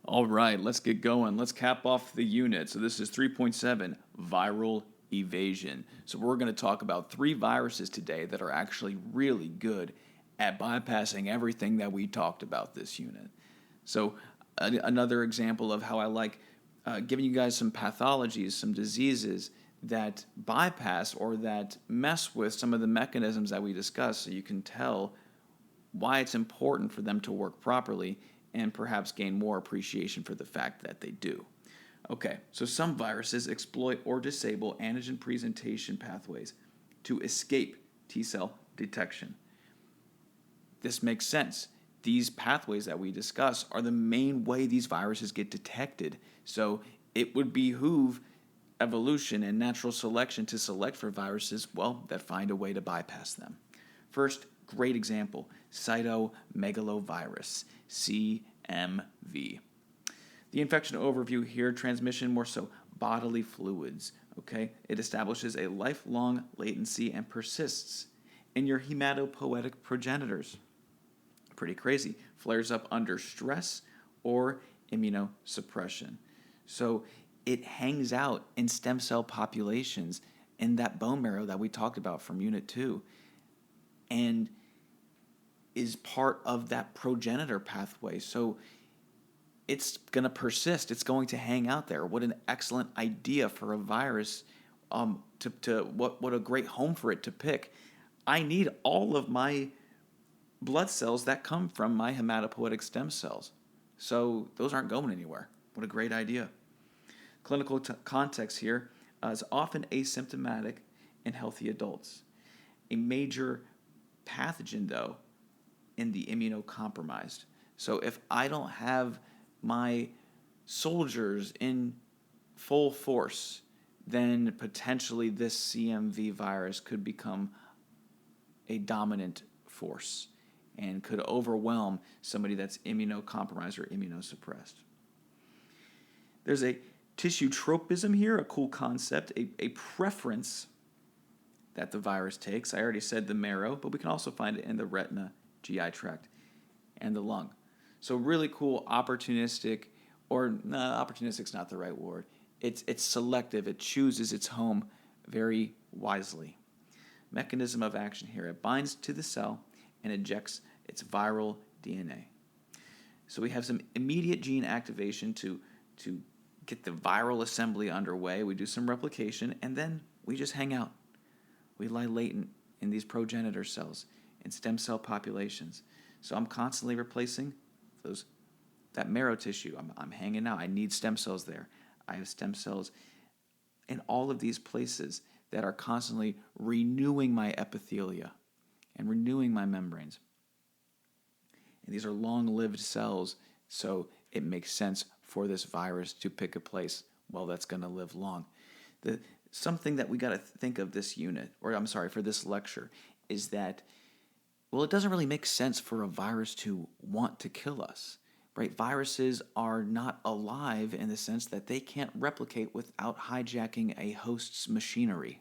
All right, let's get going. Let's cap off the unit. So this is 3.7, viral evasion. So we're going to talk about 3 viruses today that are actually really good at bypassing everything that we talked about this unit. So another example of how I like giving you guys some pathologies, some diseases that bypass or that mess with some of the mechanisms that we discussed, so you can tell why it's important for them to work properly and perhaps gain more appreciation for the fact that they do. Okay, so some viruses exploit or disable antigen presentation pathways to escape T cell detection. This makes sense. These pathways that we discuss are the main way these viruses get detected. So it would behoove evolution and natural selection to select for viruses, well, that find a way to bypass them. First, great example, cytomegalovirus, CMV. The infection overview here, transmission more so bodily fluids, okay? It establishes a lifelong latency and persists in your hematopoietic progenitors. Pretty crazy. Flares up under stress or immunosuppression. So it hangs out in stem cell populations in that bone marrow that we talked about from Unit 2 and is part of that progenitor pathway. So it's going to persist. It's going to hang out there. What an excellent idea for a virus. What a great home for it to pick. I need all of my blood cells that come from my hematopoietic stem cells. So those aren't going anywhere. What a great idea. Clinical context here is often asymptomatic in healthy adults. A major pathogen, though, in the immunocompromised. So if I don't have my soldiers in full force, then potentially this CMV virus could become a dominant force and could overwhelm somebody that's immunocompromised or immunosuppressed. There's a tissue tropism here, a cool concept, a preference that the virus takes. I already said the marrow, but we can also find it in the retina, GI tract, and the lung. So really cool, opportunistic, or no, opportunistic's not the right word. It's selective. It chooses its home very wisely. Mechanism of action here. It binds to the cell and ejects its viral DNA. So we have some immediate gene activation to get the viral assembly underway. We do some replication, and then we just hang out. We lie latent in these progenitor cells, in stem cell populations. So I'm constantly replacing that marrow tissue. I'm hanging out. I need stem cells there. I have stem cells in all of these places that are constantly renewing my epithelia and renewing my membranes. And these are long-lived cells, so it makes sense for this virus to pick a place, well, that's going to live long. Something that we got to think of this unit, for this lecture, is that, well, it doesn't really make sense for a virus to want to kill us, right? Viruses are not alive in the sense that they can't replicate without hijacking a host's machinery.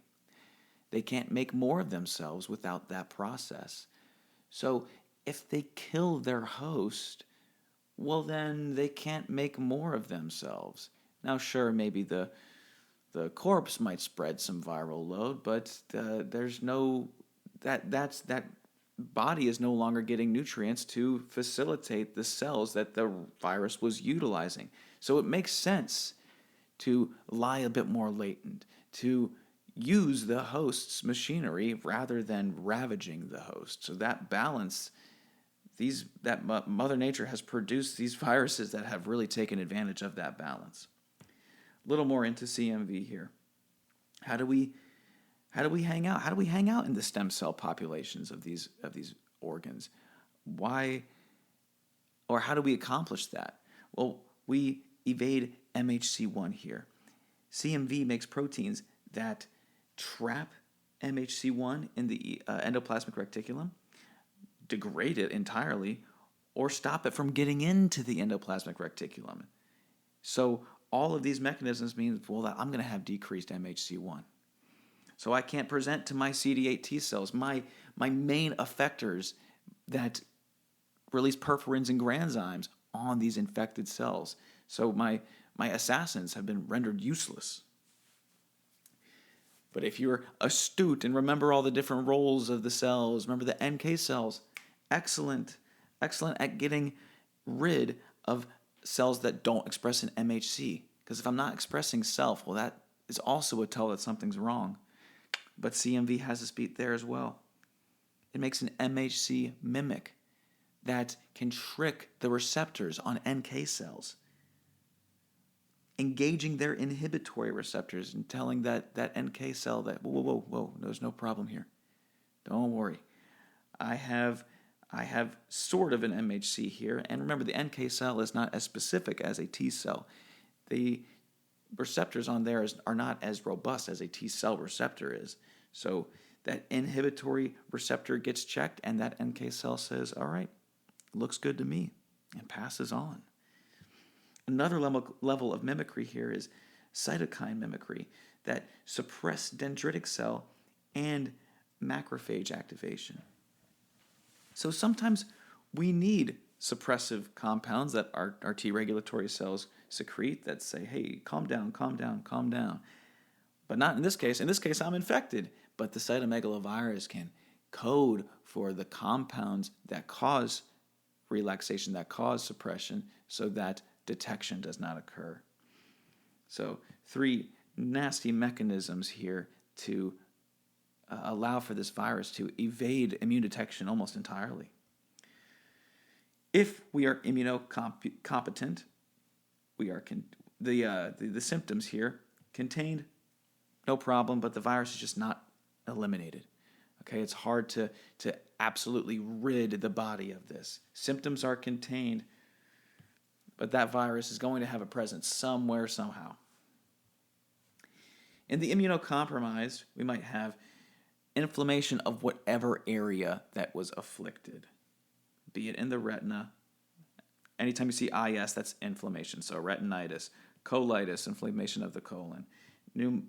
They can't make more of themselves without that process. So if they kill their host, well, then they can't make more of themselves. Now, sure, maybe the corpse might spread some viral load, but there's no that body is no longer getting nutrients to facilitate the cells that the virus was utilizing. So it makes sense to lie a bit more latent, to use the host's machinery rather than ravaging the host. So that balance, Mother Nature has produced these viruses that have really taken advantage of that balance. A little more into CMV here. How do we hang out? How do we hang out in the stem cell populations of these organs? Why, or how do we accomplish that? Well, we evade MHC1 here. CMV makes proteins that trap MHC1 in the endoplasmic reticulum, degrade it entirely, or stop it from getting into the endoplasmic reticulum. So all of these mechanisms mean, well, that I'm going to have decreased MHC1. So I can't present to my CD8 T cells, my main effectors that release perforins and granzymes on these infected cells. So my assassins have been rendered useless. But if you're astute and remember all the different roles of the cells, remember the NK cells, excellent at getting rid of cells that don't express an MHC. Because if I'm not expressing self, well, that is also a tell that something's wrong. But CMV has us beat there as well. It makes an MHC mimic that can trick the receptors on NK cells, engaging their inhibitory receptors and telling that NK cell that, whoa, there's no problem here. Don't worry. I have sort of an MHC here. And remember, the NK cell is not as specific as a T cell. The receptors on there are not as robust as a T cell receptor is. So that inhibitory receptor gets checked, and that NK cell says, all right, looks good to me, and passes on. Another level of mimicry here is cytokine mimicry that suppress dendritic cell and macrophage activation. So sometimes we need suppressive compounds that our T regulatory cells secrete that say, hey, calm down. But not in this case. In this case, I'm infected. But the cytomegalovirus can code for the compounds that cause relaxation, that cause suppression, so that detection does not occur. So 3 nasty mechanisms here to allow for this virus to evade immune detection almost entirely. If we are immunocompetent, we are the symptoms here contained, no problem, but the virus is just not eliminated. Okay, it's hard to absolutely rid the body of this. Symptoms are contained, but that virus is going to have a presence somewhere, somehow. In the immunocompromised, we might have inflammation of whatever area that was afflicted, be it in the retina. Anytime you see IS, that's inflammation. So retinitis, colitis, inflammation of the colon, pneumon,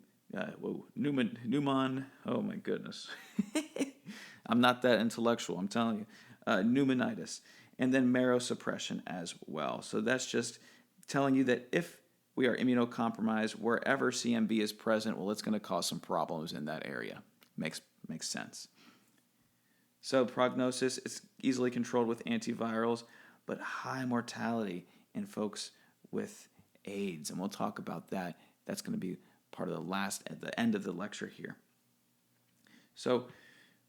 oh my goodness. I'm not that intellectual, I'm telling you. Pneumonitis, and then marrow suppression as well. So that's just telling you that if we are immunocompromised, wherever CMV is present, well, it's going to cause some problems in that area. Makes sense. So prognosis is easily controlled with antivirals, but high mortality in folks with AIDS, and we'll talk about that. That's going to be part of at the end of the lecture here. So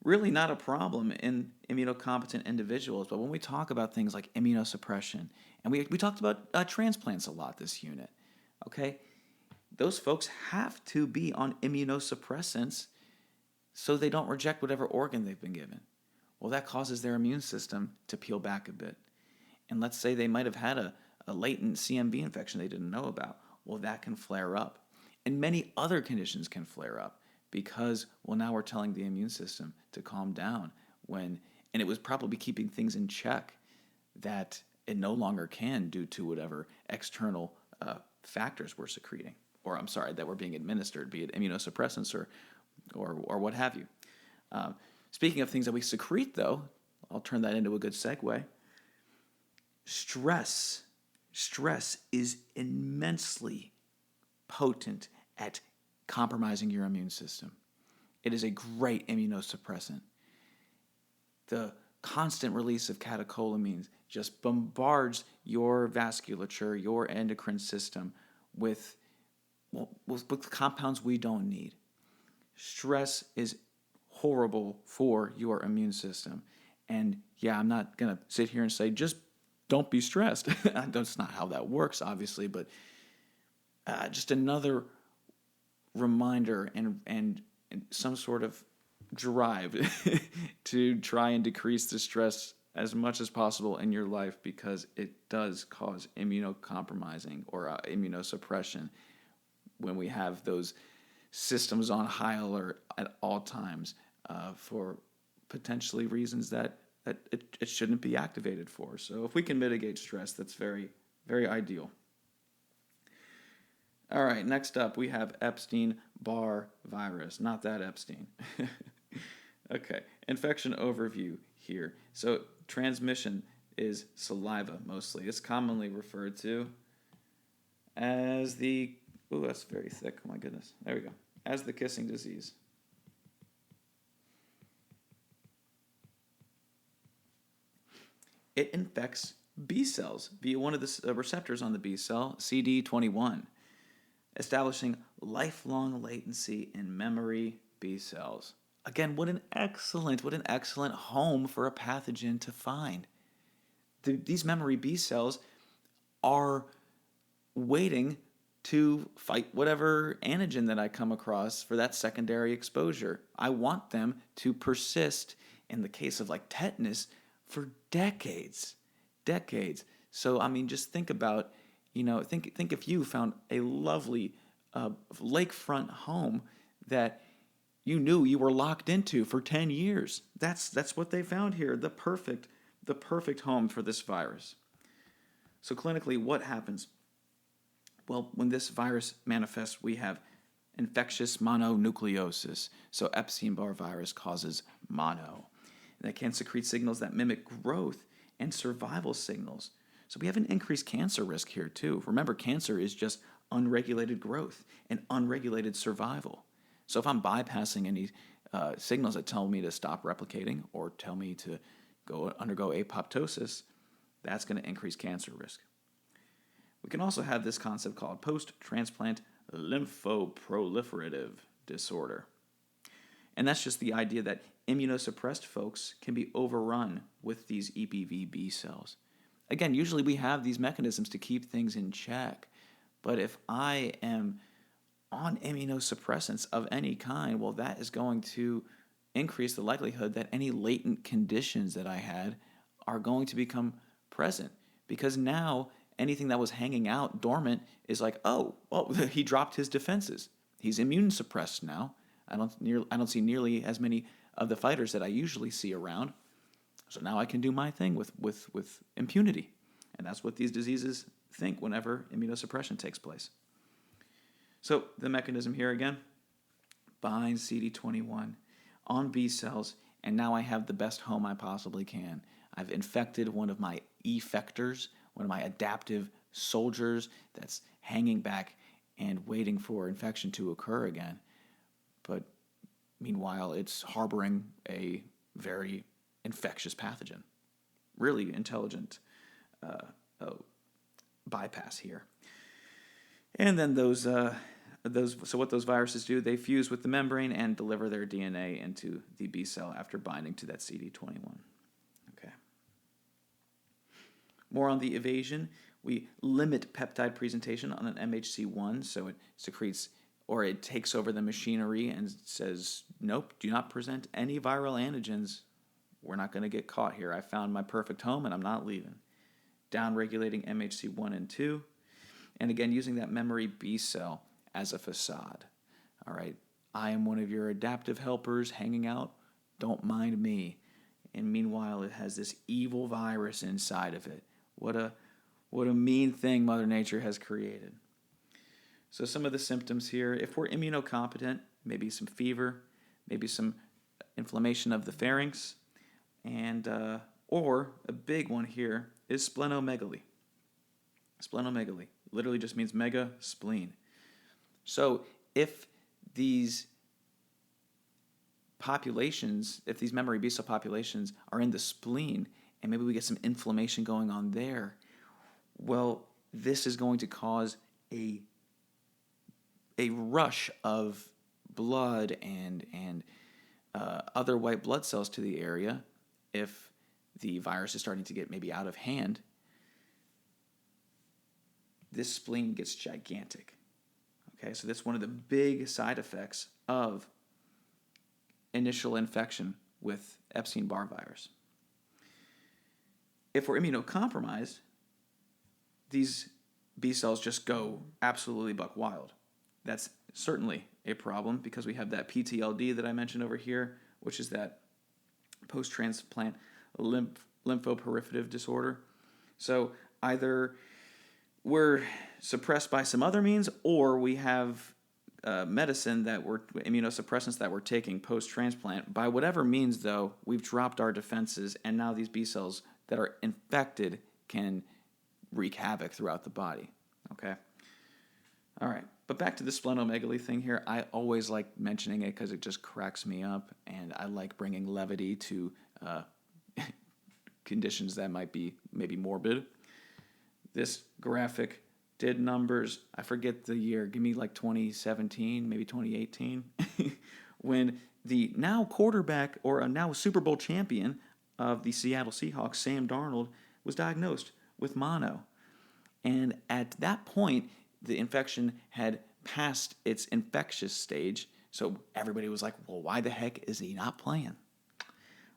really not a problem in immunocompetent individuals, but when we talk about things like immunosuppression, and we talked about transplants a lot this unit, okay? Those folks have to be on immunosuppressants so they don't reject whatever organ they've been given. Well, that causes their immune system to peel back a bit. And let's say they might have had a latent CMV infection they didn't know about. Well, that can flare up. And many other conditions can flare up because, well, now we're telling the immune system to calm down and it was probably keeping things in check that it no longer can due to whatever external factors we're secreting, that we're being administered, be it immunosuppressants or what have you. Speaking of things that we secrete, though, I'll turn that into a good segue. Stress is immensely potent at compromising your immune system. It is a great immunosuppressant. The constant release of catecholamines just bombards your vasculature, your endocrine system with compounds we don't need. Stress is horrible for your immune system. And yeah, I'm not going to sit here and say, just don't be stressed. That's not how that works, obviously, but just another reminder and some sort of drive to try and decrease the stress as much as possible in your life, because it does cause immunocompromising or immunosuppression when we have those systems on high alert at all times for potentially reasons that it shouldn't be activated for. So if we can mitigate stress, that's very, very ideal. All right, next up we have Epstein-Barr virus, not that Epstein. Okay, infection overview here. So transmission is saliva mostly. It's commonly referred to as the, oh, that's very thick. Oh my goodness. There we go. As the kissing disease. It infects B cells via one of the receptors on the B cell, CD21, establishing lifelong latency in memory B cells. Again, what an excellent home for a pathogen to find. These memory B cells are waiting to fight whatever antigen that I come across for that secondary exposure. I want them to persist, in the case of like tetanus, for decades. So, I mean, just think about, think if you found a lovely lakefront home that you knew you were locked into for 10 years. That's what they found here, the perfect home for this virus. So clinically, what happens? Well, when this virus manifests, we have infectious mononucleosis. So Epstein-Barr virus causes mono. And that can secrete signals that mimic growth and survival signals. So we have an increased cancer risk here too. Remember, cancer is just unregulated growth and unregulated survival. So if I'm bypassing any signals that tell me to stop replicating or tell me to undergo apoptosis, that's going to increase cancer risk. We can also have this concept called post-transplant lymphoproliferative disorder. And that's just the idea that immunosuppressed folks can be overrun with these EBV B cells. Again, usually we have these mechanisms to keep things in check. But if I am on immunosuppressants of any kind, well, that is going to increase the likelihood that any latent conditions that I had are going to become present. Because now anything that was hanging out dormant is like, oh, well, he dropped his defenses. He's immune suppressed now. I don't see nearly as many of the fighters that I usually see around. So now I can do my thing with impunity. And that's what these diseases think whenever immunosuppression takes place. So the mechanism here again, binds CD21 on B cells, and now I have the best home I possibly can. I've infected one of my effectors, one of my adaptive soldiers that's hanging back and waiting for infection to occur again. But meanwhile, it's harboring a very infectious pathogen. Really intelligent bypass here. And then so what those viruses do, they fuse with the membrane and deliver their DNA into the B cell after binding to that CD21. Okay. More on the evasion. We limit peptide presentation on an MHC1, so it secretes or it takes over the machinery and says, nope, do not present any viral antigens. We're not going to get caught here. I found my perfect home and I'm not leaving. Down-regulating MHC1 and 2. And again, using that memory B cell as a facade. All right, I am one of your adaptive helpers hanging out. Don't mind me. And meanwhile, it has this evil virus inside of it. What a mean thing Mother Nature has created. So some of the symptoms here, if we're immunocompetent, maybe some fever, maybe some inflammation of the pharynx, and or a big one here is splenomegaly. Splenomegaly literally just means mega spleen. So if these populations, if these memory B cell populations are in the spleen, and maybe we get some inflammation going on there, well, this is going to cause a rush of blood and other white blood cells to the area if the virus is starting to get maybe out of hand. This spleen gets gigantic. Okay, so that's one of the big side effects of initial infection with Epstein-Barr virus. If we're immunocompromised, these B cells just go absolutely buck wild. That's certainly a problem because we have that PTLD that I mentioned over here, which is that post-transplant lymphoproliferative disorder. So either we're suppressed by some other means, or we have medicine immunosuppressants that we're taking post-transplant. By whatever means, though, we've dropped our defenses, and now these B cells that are infected can wreak havoc throughout the body. Okay? All right. But back to the splenomegaly thing here. I always like mentioning it because it just cracks me up, and I like bringing levity to conditions that might be maybe morbid. This graphic did numbers, I forget the year, give me like 2017, maybe 2018, when the now quarterback or a now Super Bowl champion of the Seattle Seahawks, Sam Darnold, was diagnosed with mono. And at that point, the infection had passed its infectious stage, so everybody was like, well, why the heck is he not playing?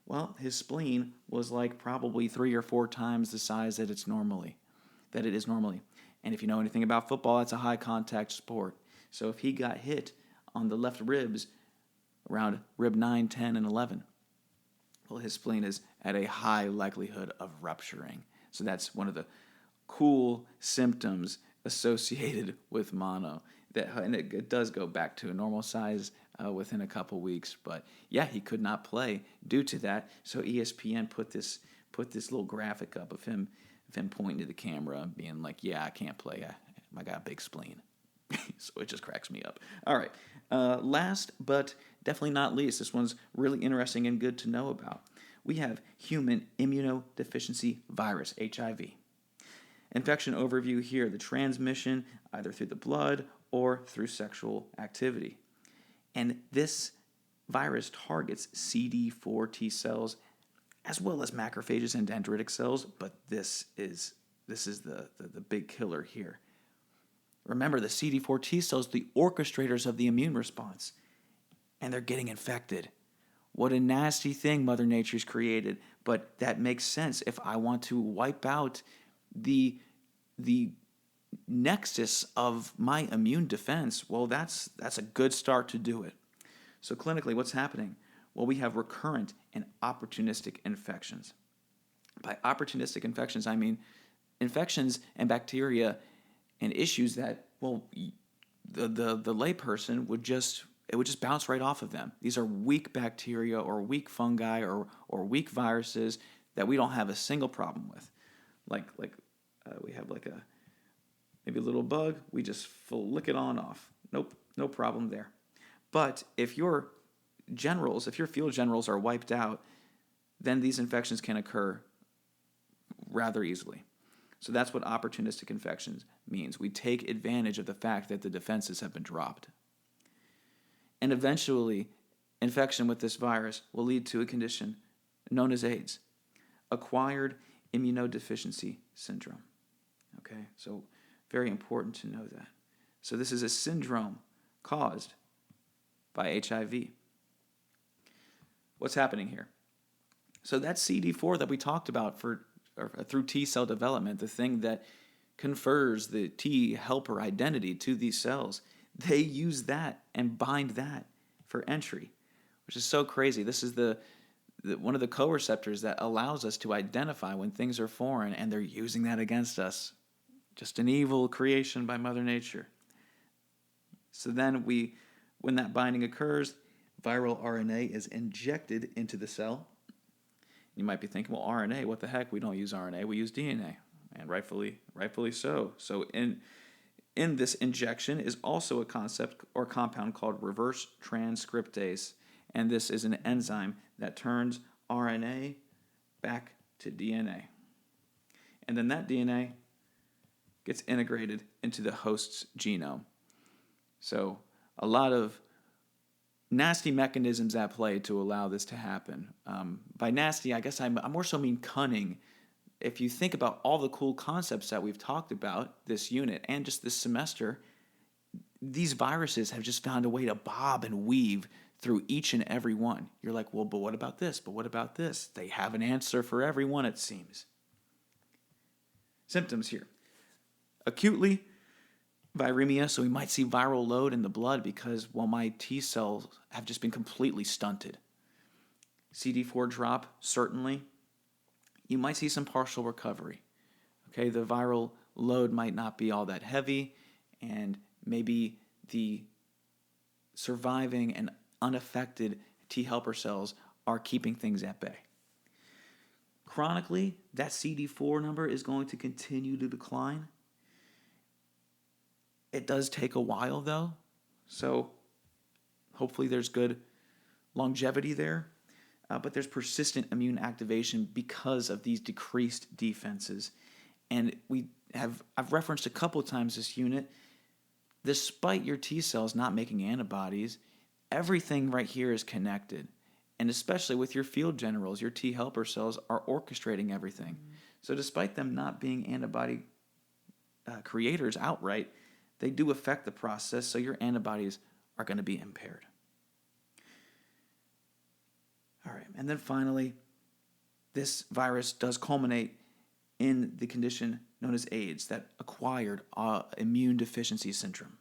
Well, his spleen was like probably 3 or 4 times the size that it is normally. And if you know anything about football, it's a high contact sport. So if he got hit on the left ribs around rib 9, 10, and 11, well, his spleen is at a high likelihood of rupturing. So that's one of the cool symptoms associated with mono. And it does go back to a normal size within a couple weeks. But yeah, he could not play due to that. So ESPN put this little graphic up of him pointing to the camera and being like, yeah, I can't play. I got a big spleen. So it just cracks me up. All right. Last but definitely not least, this one's really interesting and good to know about. We have human immunodeficiency virus, HIV. Infection overview here, the transmission either through the blood or through sexual activity. And this virus targets CD4 T cells as well as macrophages and dendritic cells, but this is the big killer here. Remember, the CD4 T cells, the orchestrators of the immune response, and they're getting infected. What a nasty thing Mother Nature's created, but that makes sense. If I want to wipe out the nexus of my immune defense, well, that's a good start to do it. So clinically, what's happening? Well, we have recurrent and opportunistic infections. By opportunistic infections, I mean infections and bacteria and issues that, well, the layperson would just bounce right off of them. These are weak bacteria or weak fungi or weak viruses that we don't have a single problem with. We have like maybe a little bug, we just flick it on off. Nope, no problem there. But if your field generals are wiped out, then these infections can occur rather easily. So that's what opportunistic infections means. We take advantage of the fact that the defenses have been dropped. And eventually, infection with this virus will lead to a condition known as AIDS, acquired immunodeficiency syndrome. Okay, so very important to know that. So this is a syndrome caused by HIV. What's happening here? So that CD4 that we talked about through T cell development, the thing that confers the T helper identity to these cells, they use that and bind that for entry, which is so crazy. This is the one of the co-receptors that allows us to identify when things are foreign, and they're using that against us. Just an evil creation by Mother Nature. So then when that binding occurs, viral RNA is injected into the cell. You might be thinking, well, RNA, what the heck? We don't use RNA, we use DNA, and rightfully so. So in this injection is also a concept or compound called reverse transcriptase, and this is an enzyme that turns RNA back to DNA. And then that DNA gets integrated into the host's genome. So a lot of nasty mechanisms at play to allow this to happen. By nasty, I guess I more so mean cunning. If you think about all the cool concepts that we've talked about this unit and just this semester, these viruses have just found a way to bob and weave through each and every one. You're like, well, but what about this? But what about this? They have an answer for every one, it seems. Symptoms here. Acutely, viremia, so we might see viral load in the blood because, well, my T cells have just been completely stunted. CD4 drop, certainly. You might see some partial recovery. Okay, the viral load might not be all that heavy, and maybe the surviving and unaffected T helper cells are keeping things at bay. Chronically, that CD4 number is going to continue to decline. It does take a while, though, so hopefully there's good longevity there. But there's persistent immune activation because of these decreased defenses. And I've referenced a couple of times this unit. Despite your T cells not making antibodies, everything right here is connected. And especially with your field generals, your T helper cells are orchestrating everything. Mm-hmm. So despite them not being antibody creators outright, they do affect the process, so your antibodies are going to be impaired. All right, and then finally, this virus does culminate in the condition known as AIDS, that acquired immune deficiency syndrome.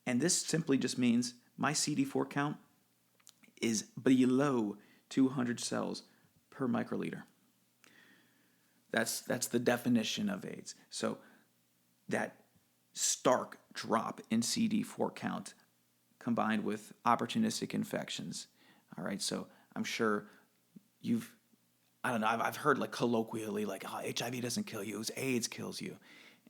And this simply just means my CD4 count is below 200 cells per microliter. That's the definition of AIDS. So that stark drop in CD4 count combined with opportunistic infections. All right, so I'm sure I've heard like colloquially like, oh, HIV doesn't kill you, it's AIDS kills you.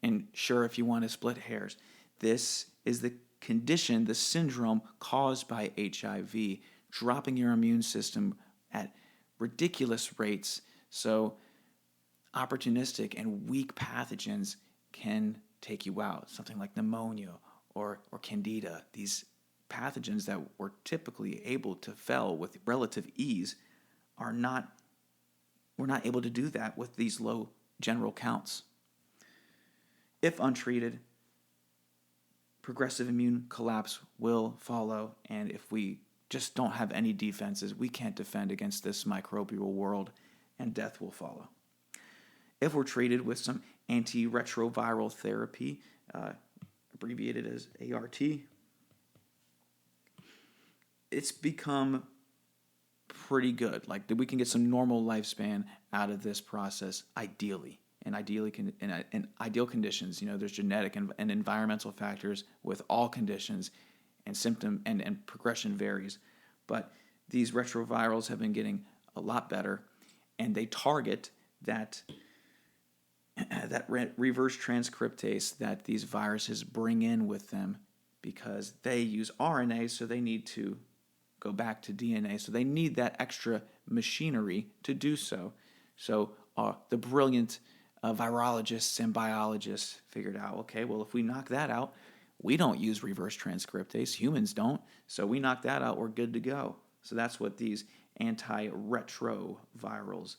And sure, if you want to split hairs, this is the condition, the syndrome caused by HIV, dropping your immune system at ridiculous rates. So opportunistic and weak pathogens can take you out, something like pneumonia or candida. These pathogens that were typically able to fell with relative ease we're not able to do that with these low general counts. If untreated, progressive immune collapse will follow, and if we just don't have any defenses, we can't defend against this microbial world, and death will follow. If we're treated with some antiretroviral therapy, abbreviated as ART, it's become pretty good. Like, we can get some normal lifespan out of this process, ideally. In ideal conditions, there's genetic and environmental factors with all conditions, and symptom and progression varies. But these retrovirals have been getting a lot better, and they target that reverse transcriptase that these viruses bring in with them, because they use RNA, so they need to go back to DNA. So they need that extra machinery to do so. So the brilliant virologists and biologists figured out, okay, well, if we knock that out, we don't use reverse transcriptase. Humans don't. So we knock that out, we're good to go. So that's what these antiretrovirals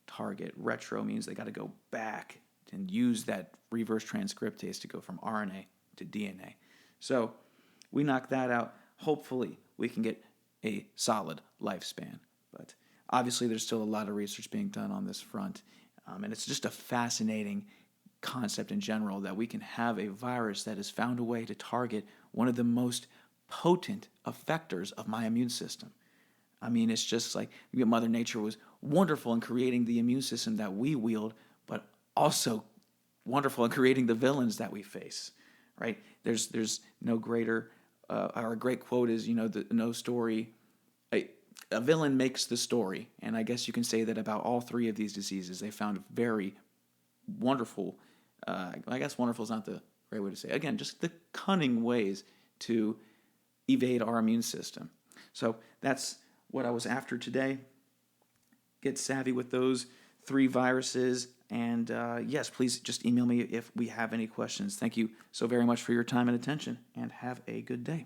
target. Retro means they got to go back and use that reverse transcriptase to go from RNA to DNA. So we knock that out. Hopefully we can get a solid lifespan. But obviously there's still a lot of research being done on this front. And it's just a fascinating concept in general that we can have a virus that has found a way to target one of the most potent effectors of my immune system. I mean, it's just like Mother Nature was wonderful in creating the immune system that we wield, but also wonderful in creating the villains that we face, right? There's no greater, our great quote is, no story, a villain makes the story. And I guess you can say that about all three of these diseases. They found very wonderful, I guess wonderful is not the right way to say it. Again, just the cunning ways to evade our immune system. So that's what I was after today. Get savvy with those three viruses. And yes, please just email me if we have any questions. Thank you so very much for your time and attention, and have a good day.